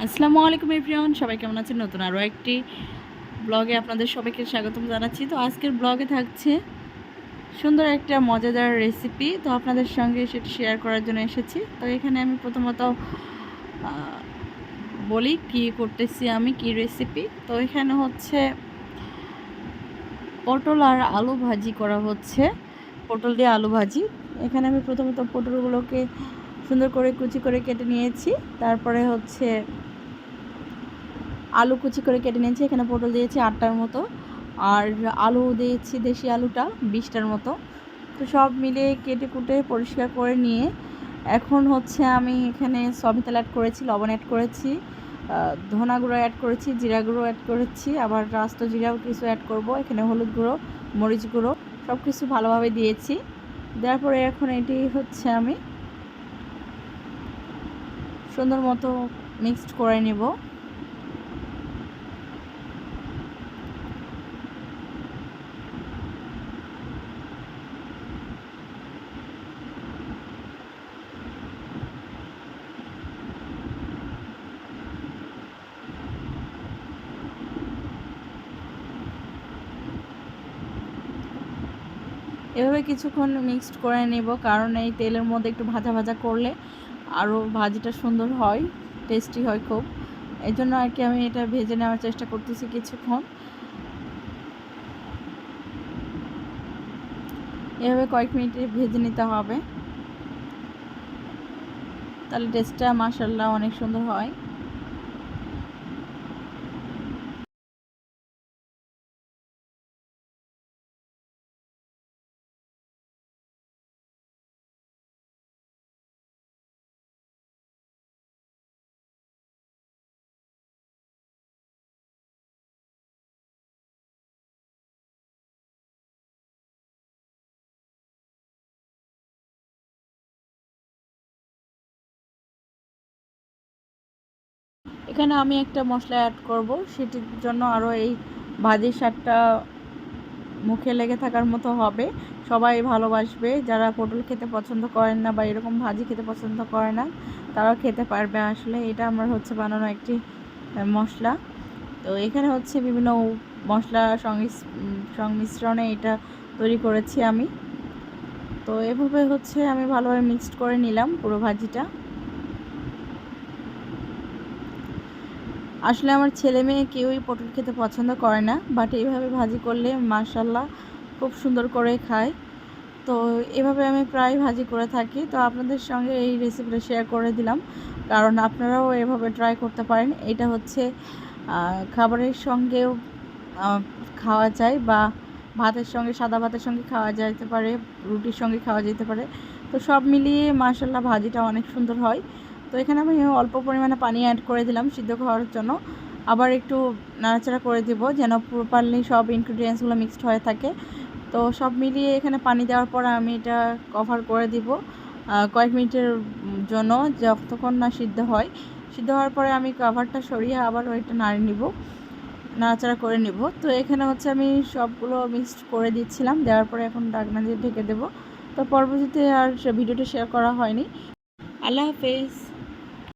আসসালামু আলাইকুম এভরিওয়ান, সবাই কেমন আছেন? নতুন আরও একটি ব্লগে আপনাদের সবাইকে স্বাগতম জানাচ্ছি। তো আজকের ব্লগে থাকছে সুন্দর একটা মজাদার রেসিপি। তো আপনাদের সঙ্গে সেটি শেয়ার করার জন্য এসেছি। তো এখানে আমি প্রথমত বলি কি করতেছি, আমি কি রেসিপি। তো এখানে হচ্ছে পটল আর আলু ভাজি করা হচ্ছে, পটল দিয়ে আলু ভাজি। এখানে আমি প্রথমত পটলগুলোকে সুন্দর করে কুচি করে কেটে নিয়েছি। তারপরে হচ্ছে আলু কুচি করে কেটে নিয়েছি। এখানে পটল দিয়েছি 8টার মতো, আর আলু দিয়েছি দেশি আলুটা 20টার মতো। তো সব মিলিয়ে কেটে কুটে পরিষ্কার করে নিয়ে এখন হচ্ছে আমি এখানে সয়াবিন তেল অ্যাড করেছি, লবণ অ্যাড করেছি, ধনা গুঁড়ো অ্যাড করেছি, জিরা গুঁড়ো অ্যাড করেছি, আবার আস্ত জিরাও কিছু অ্যাড করব। এখানে হলুদ গুঁড়ো, মরিচ গুঁড়ো সব কিছু ভালোভাবে দিয়েছি। দেওয়ার পরে এখন এটি হচ্ছে আমি সুন্দর মতো মিক্সড করে নেব। এভাবে কিছুক্ষণ মিক্সড করে নেব, কারণ এই তেলের মধ্যে একটু ভাজা ভাজা করলে আরও ভাজিটা সুন্দর হয়, টেস্টি হয় খুব। এই জন্য আর কি আমি এটা ভেজে নেওয়ার চেষ্টা করতেছি কিছুক্ষণ। এভাবে কয়েক মিনিটে ভেজে নিতে হবে, তাহলে টেস্টটা মাশাআল্লাহ অনেক সুন্দর হয়। এখানে আমি একটা মশলা অ্যাড করব, সেটির জন্য আরও এই ভাজির স্বাদটা মুখে লেগে থাকার মতো হবে। সবাই ভালোবাসবে, যারা পটল খেতে পছন্দ করেন না বা এরকম ভাজি খেতে পছন্দ করে না তারাও খেতে পারবে। আসলে এটা আমার হচ্ছে বানানো একটি মশলা। তো এখানে হচ্ছে বিভিন্ন মশলা সংমিশ্রণে এটা তৈরি করেছি আমি। তো এভাবে হচ্ছে আমি ভালোভাবে মিক্সড করে নিলাম পুরো ভাজিটা। আসলে আমার ছেলে মেয়ে কেউই পটল খেতে পছন্দ করে না, বাট এইভাবে ভাজি করলে মাশাআল্লাহ খুব সুন্দর করে খায়। তো এভাবে আমি প্রায় ভাজি করে থাকি। তো আপনাদের সঙ্গে এই রেসিপিটা শেয়ার করে দিলাম, কারণ আপনারাও এভাবে ট্রাই করতে পারেন। এটা হচ্ছে খাবারের সঙ্গেও খাওয়া যায়, বা ভাতের সঙ্গে, সাদা ভাতের সঙ্গে খাওয়া যেতে পারে, রুটির সঙ্গে খাওয়া যেতে পারে। তো সব মিলিয়ে মাশাআল্লাহ ভাজিটা অনেক সুন্দর হয়। তো এখানে আমি অল্প পরিমাণে পানি অ্যাড করে দিলাম সিদ্ধ হওয়ার জন্য। আবার একটু নাড়াচাড়া করে দেব যেন প্রপারলি সব ইনগ্রিডিয়েন্টসগুলো মিক্সড হয়ে থাকে। তো সব মিলিয়ে এখানে পানি দেওয়ার পর আমি এটা কভার করে দিব কয়েক মিনিটের জন্য, যতক্ষণ না সিদ্ধ হয়। সিদ্ধ হওয়ার পরে আমি কভারটা সরিয়ে আবার ওইটা নাড়াচাড়া করে নিব। তো এখানে হচ্ছে আমি সবগুলো মিক্সড করে দিচ্ছিলাম, দেওয়ার পরে এখন ঢাকনা দিয়ে ঢেকে দেব। তো পরবর্তীতে আর ভিডিওটা শেয়ার করা হয়নি। আল্লাহ হাফেজ।